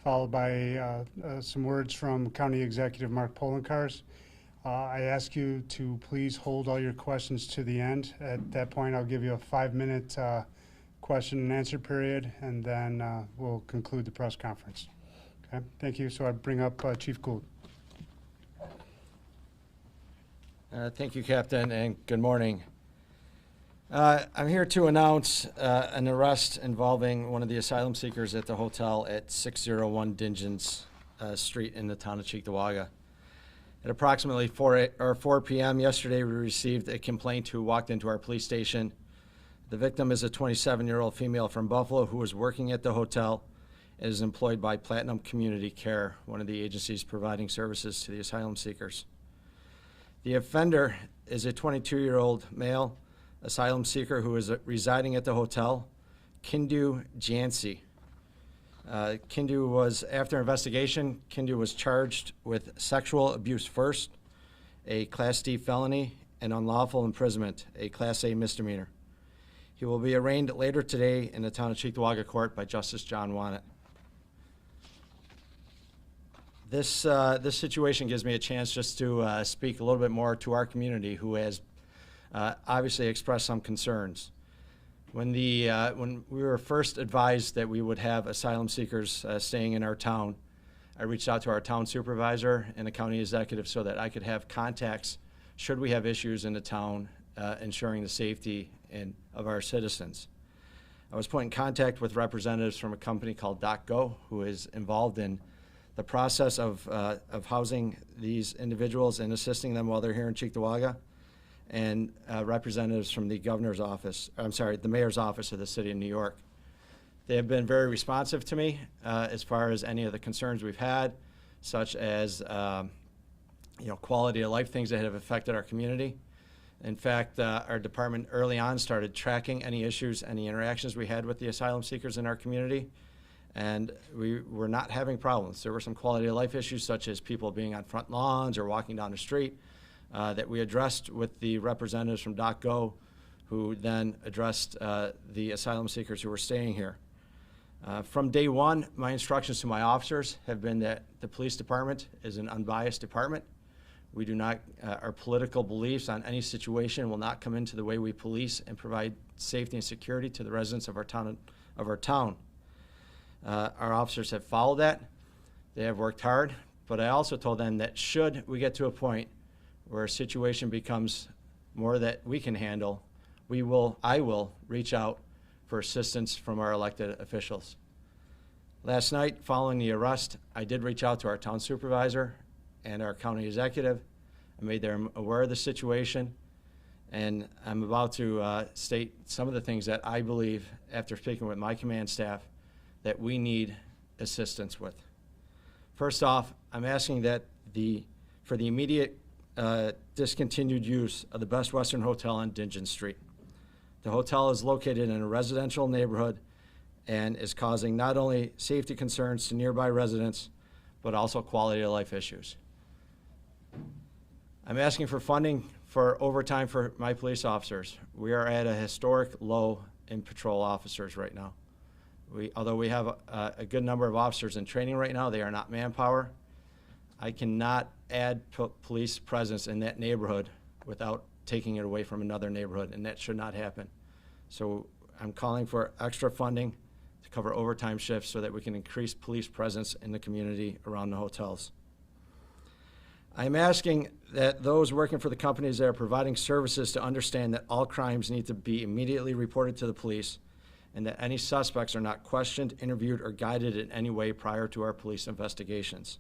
followed by some words from County Executive Mark Polenkars. I ask you to please hold all your questions to the end. At that point, I'll give you a 5-minute question and answer period, and then we'll conclude the press conference. Okay, thank you. So I bring up Chief Gould. Thank you, Captain, and good morning. I'm here to announce an arrest involving one of the asylum seekers at the hotel at 601 Dingens Street in the town of Cheektowaga. At approximately 4 p.m. yesterday, we received a complaint who walked into our police station. The victim is a 27-year-old female from Buffalo who was working at the hotel and is employed by Platinum Community Care, one of the agencies providing services to the asylum seekers. The offender is a 22-year-old male asylum seeker who is residing at the hotel, Kindu Jansi. Kindu was, after investigation, Kindu was charged with sexual abuse first, a Class D felony, and unlawful imprisonment, a Class A misdemeanor. He will be arraigned later today in the town of Cheektowaga Court by Justice John Wannett. This situation gives me a chance just to speak a little bit more to our community who has obviously expressed some concerns. When we were first advised that we would have asylum seekers staying in our town, I reached out to our town supervisor and the county executive so that I could have contacts should we have issues in the town ensuring the safety of our citizens. I was put in contact with representatives from a company called DocGo, who is involved in the process of housing these individuals and assisting them while they're here in Cheektowaga, and representatives from the governor's office, the mayor's office of the city of New York. They have been very responsive to me as far as any of the concerns we've had, such as quality of life things that have affected our community. In fact, our department early on started tracking any issues, any interactions we had with the asylum seekers in our community, and we were not having problems. There were some quality of life issues, such as people being on front lawns or walking down the street, that we addressed with the representatives from DocGo, who then addressed the asylum seekers who were staying here. From day one, my instructions to my officers have been that the police department is an unbiased department. We do not, our political beliefs on any situation will not come into the way we police and provide safety and security to the residents of our town. Our officers have followed that. They have worked hard, but I also told them that should we get to a point where a situation becomes more that we can handle, I will reach out for assistance from our elected officials. Last night, following the arrest, I did reach out to our town supervisor and our county executive. I made them aware of the situation, and I'm about to state some of the things that I believe, after speaking with my command staff, that we need assistance with. First off, I'm asking that for the immediate discontinued use of the Best Western Hotel on Dingens Street. The hotel is located in a residential neighborhood and is causing not only safety concerns to nearby residents, but also quality of life issues. I'm asking for funding for overtime for my police officers. We are at a historic low in patrol officers right now. Although we have a good number of officers in training right now, they are not manpower. I cannot add police presence in that neighborhood without taking it away from another neighborhood, and that should not happen. So I'm calling for extra funding to cover overtime shifts so that we can increase police presence in the community around the hotels. I'm asking that those working for the companies that are providing services to understand that all crimes need to be immediately reported to the police, and that any suspects are not questioned, interviewed, or guided in any way prior to our police investigations.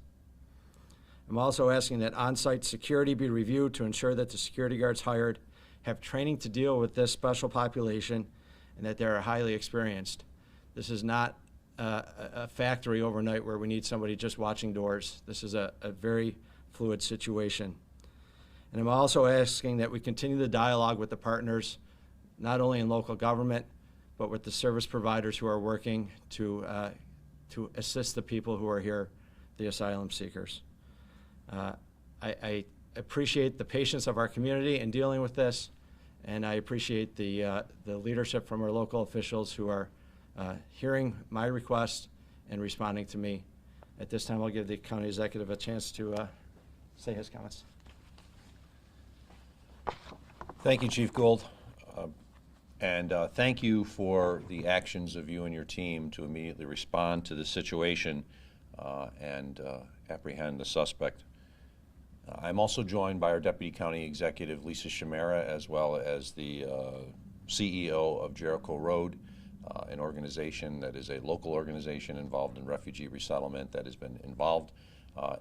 I'm also asking that on-site security be reviewed to ensure that the security guards hired have training to deal with this special population and that they are highly experienced. This is not a factory overnight where we need somebody just watching doors. This is a very fluid situation. And I'm also asking that we continue the dialogue with the partners, not only in local government, but with the service providers who are working to assist the people who are here, the asylum seekers. I appreciate the patience of our community in dealing with this, and I appreciate the leadership from our local officials who are hearing my request and responding to me. At this time, I'll give the county executive a chance to say his comments. Thank you, Chief Gould. And thank you for the actions of you and your team to immediately respond to the situation and apprehend the suspect. I'm also joined by our Deputy County Executive, Lisa Shamara, as well as the CEO of Jericho Road, an organization that is a local organization involved in refugee resettlement that has been involved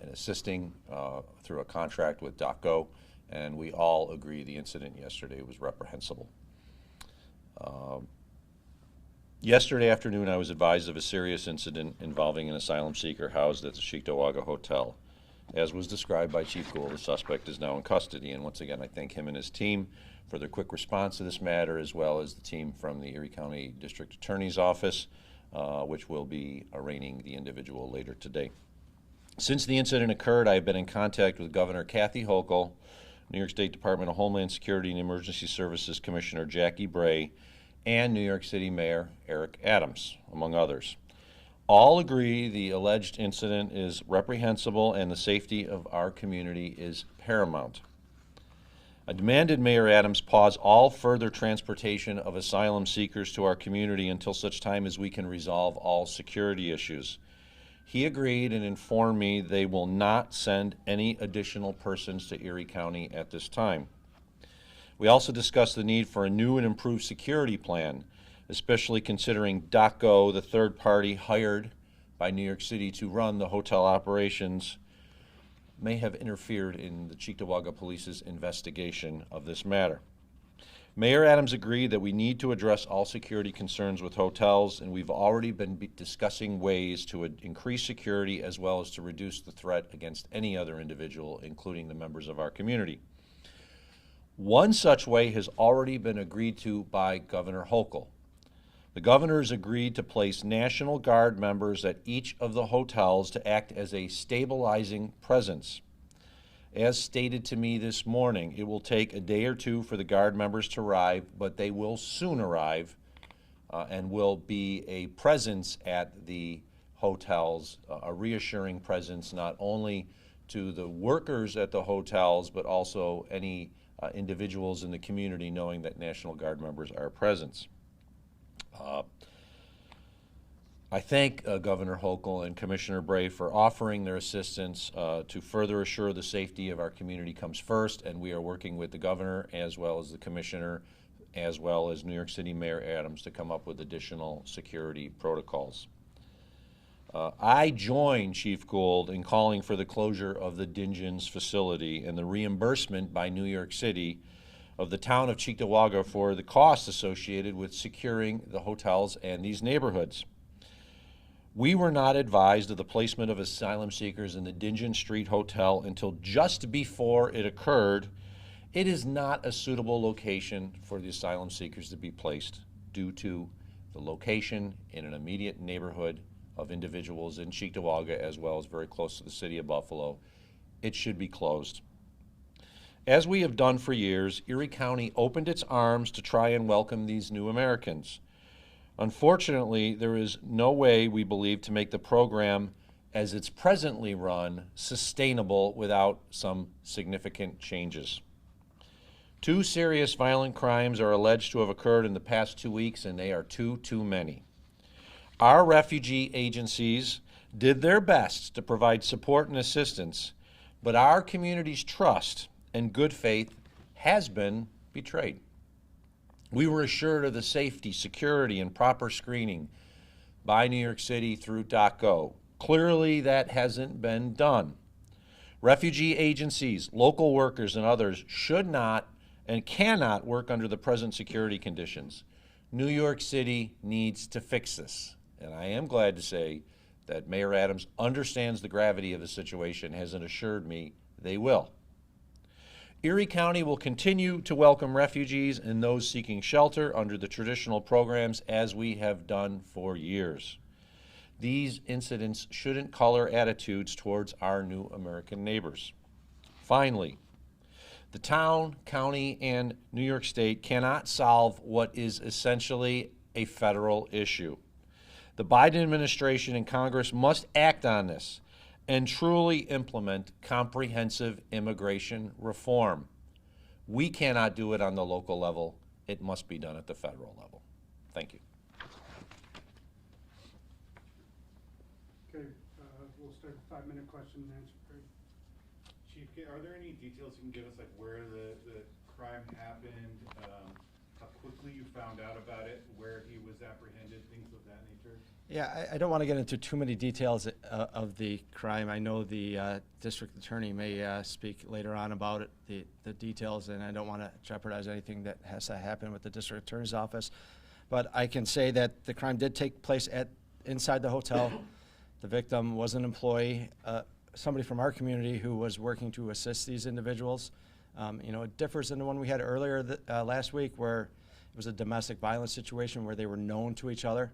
in assisting through a contract with DOCO, and we all agree the incident yesterday was reprehensible. Yesterday afternoon, I was advised of a serious incident involving an asylum seeker housed at the Cheektowaga Hotel. As was described by Chief Gould, the suspect is now in custody, and once again, I thank him and his team for their quick response to this matter, as well as the team from the Erie County District Attorney's Office, which will be arraigning the individual later today. Since the incident occurred, I have been in contact with Governor Kathy Hochul, New York State Department of Homeland Security and Emergency Services Commissioner Jackie Bray, and New York City Mayor Eric Adams, among others. All agree the alleged incident is reprehensible and the safety of our community is paramount. I demanded Mayor Adams pause all further transportation of asylum seekers to our community until such time as we can resolve all security issues. He agreed and informed me they will not send any additional persons to Erie County at this time. We also discussed the need for a new and improved security plan, especially considering DOCO, the third party hired by New York City to run the hotel operations, may have interfered in the Cheektowaga Police's investigation of this matter. Mayor Adams agreed that we need to address all security concerns with hotels, and we've already been discussing ways to increase security as well as to reduce the threat against any other individual, including the members of our community. One such way has already been agreed to by Governor Hochul. The governor has agreed to place National Guard members at each of the hotels to act as a stabilizing presence. As stated to me this morning, it will take a day or two for the Guard members to arrive, but they will soon arrive and will be a presence at the hotels, a reassuring presence not only to the workers at the hotels, but also any individuals in the community knowing that National Guard members are present. I thank Governor Hochul and Commissioner Bray for offering their assistance to further assure the safety of our community comes first, and we are working with the governor as well as the commissioner as well as New York City Mayor Adams to come up with additional security protocols. I join Chief Gould in calling for the closure of the Dingens facility and the reimbursement by New York City of the town of Cheektowaga for the costs associated with securing the hotels and these neighborhoods. We were not advised of the placement of asylum seekers in the Dingen Street Hotel until just before it occurred. It is not a suitable location for the asylum seekers to be placed due to the location in an immediate neighborhood of individuals in Cheektowaga as well as very close to the city of Buffalo. It should be closed. As we have done for years, Erie County opened its arms to try and welcome these new Americans. Unfortunately, there is no way, we believe, to make the program as it's presently run sustainable without some significant changes. 2 serious violent crimes are alleged to have occurred in the past 2 weeks, and they are too many. Our refugee agencies did their best to provide support and assistance, but our community's trust and good faith has been betrayed. We were assured of the safety, security, and proper screening by New York City through DOCO. Clearly, that hasn't been done. Refugee agencies, local workers, and others should not and cannot work under the present security conditions. New York City needs to fix this, and I am glad to say that Mayor Adams understands the gravity of the situation, has assured me they will. Erie County will continue to welcome refugees and those seeking shelter under the traditional programs as we have done for years. These incidents shouldn't color attitudes towards our new American neighbors. Finally, the town, county, and New York State cannot solve what is essentially a federal issue. The Biden administration and Congress must act on this and truly implement comprehensive immigration reform. We cannot do it on the local level. It must be done at the federal level. Thank you. Okay, we'll start the 5-minute question and answer period. Chief, are there any details you can give us, like where the crime happened, how quickly you found out about it, where he was apprehended, things of that nature? Yeah, I don't want to get into too many details of the crime. I know the district attorney may speak later on about it, the details, and I don't want to jeopardize anything that has to happen with the district attorney's office. But I can say that the crime did take place inside the hotel. The victim was an employee, somebody from our community who was working to assist these individuals. It differs than the one we had earlier last week, where it was a domestic violence situation where they were known to each other.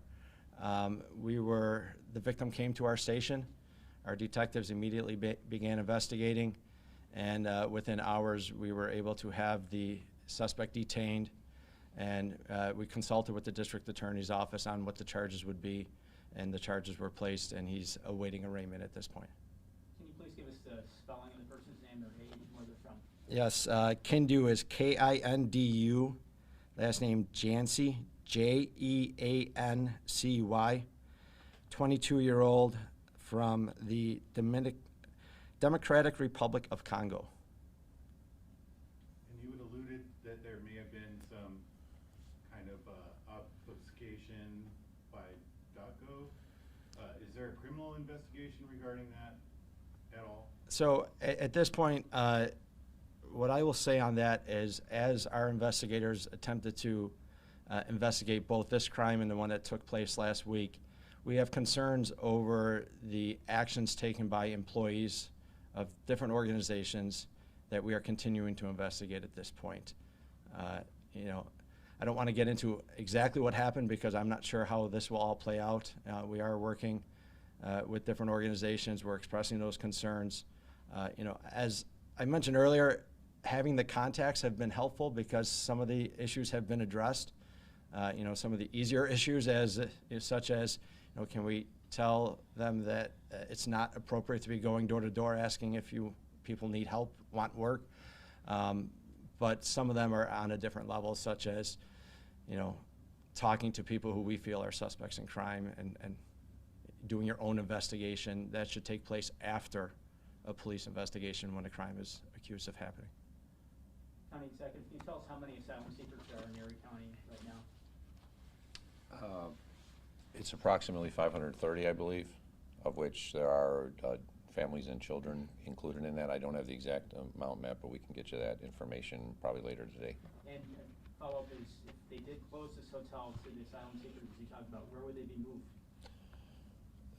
The victim came to our station. Our detectives immediately began investigating, and within hours we were able to have the suspect detained, and we consulted with the district attorney's office on what the charges would be, and the charges were placed, and he's awaiting arraignment at this point. Can you please give us the spelling of the person's name, their age, and where they're from? Yes, Kindu is Kindu, last name Jancy, Jeancy, 22-year-old from the Democratic Republic of Congo. And you had alluded that there may have been some kind of obfuscation by DACO. Is there a criminal investigation regarding that at all? So at this point, what I will say on that is, as our investigators attempted to investigate both this crime and the one that took place last week, we have concerns over the actions taken by employees of different organizations that we are continuing to investigate at this point. I don't want to get into exactly what happened because I'm not sure how this will all play out. We are working with different organizations. We're expressing those concerns. As I mentioned earlier, having the contacts have been helpful because some of the issues have been addressed. Some of the easier issues such as, can we tell them that it's not appropriate to be going door to door asking if people need help, want work. But some of them are on a different level, such as, talking to people who we feel are suspects in crime and doing your own investigation. That should take place after a police investigation when a crime is accused of happening. County Executive, can you tell us how many asylum seekers there are in Erie County right now? It's approximately 530, I believe, of which there are families and children included in that. I don't have the exact amount, Matt, but we can get you that information probably later today. And follow-up is, if they did close this hotel to the asylum seekers, as you talked about, where would they be moved?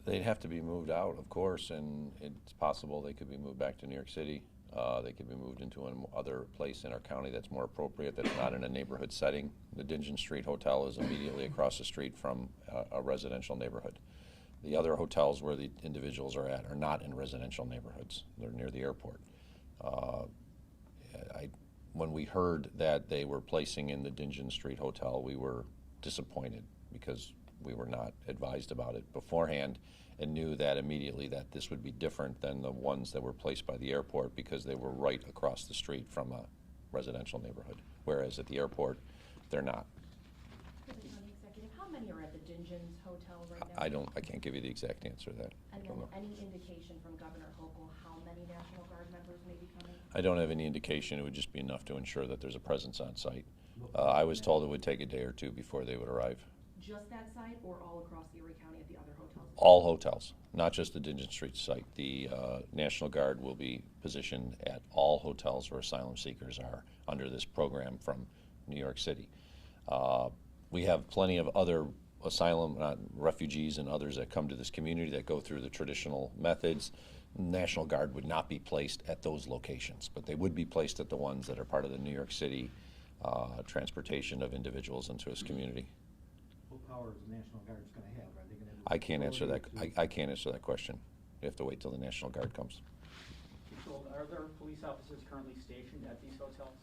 They'd have to be moved out, of course, and it's possible they could be moved back to New York City. They could be moved into another place in our county that's more appropriate, that's not in a neighborhood setting. The Dingeon Street Hotel is immediately across the street from a residential neighborhood. The other hotels where the individuals are at are not in residential neighborhoods. They're near the airport. When we heard that they were placing in the Dingeon Street Hotel, we were disappointed because we were not advised about it beforehand and knew that immediately that this would be different than the ones that were placed by the airport because they were right across the street from a residential neighborhood, whereas at the airport, they're not. For the county executive, how many are at the Dingeon's Hotel right now? I can't give you the exact answer to that. And I then don't know. any indication from Governor Hochul how many National Guard members may be coming? I don't have any indication. It would just be enough to ensure that there's a presence on site. I was told it would take a day or two before they would arrive. Just that site or all across Erie County at the other hotels? All hotels, not just the Dingeon Street site. The National Guard will be positioned at all hotels where asylum seekers are under this program from New York City. We have plenty of other asylum refugees and others that come to this community that go through the traditional methods. National Guard would not be placed at those locations, but they would be placed at the ones that are part of the New York City transportation of individuals into this community. What power is the National Guard's going to have? Are they going to have? I can't answer that. I can't answer that question. You have to wait till the National Guard comes. So are there police officers currently stationed at these hotels?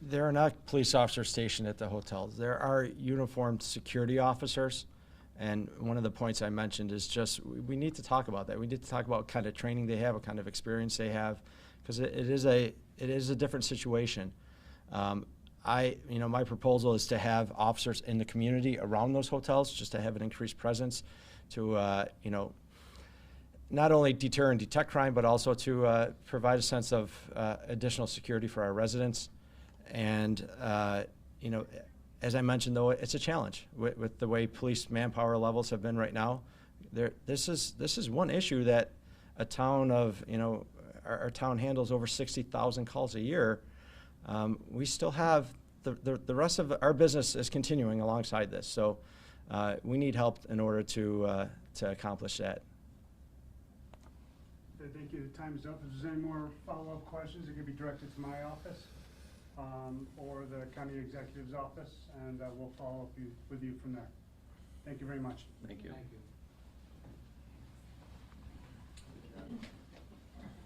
There are not police officers stationed at the hotels. There are uniformed security officers And one of the points I mentioned is just, we need to talk about that. We need to talk about what kind of training they have, what kind of experience they have, because it is a different situation. My proposal is to have officers in the community around those hotels, just to have an increased presence to, not only deter and detect crime, but also to provide a sense of additional security for our residents. And, as I mentioned, though, it's a challenge with the way police manpower levels have been right now. This is one issue that a town of, our town handles over 60,000 calls a year. We still have the rest of our business is continuing alongside this. So we need help in order to accomplish that. Okay, thank you. The time is up. If there's any more follow-up questions, it can be directed to my office or the county executive's office, and we'll follow up with you from there. Thank you very much. Thank you. Thank you.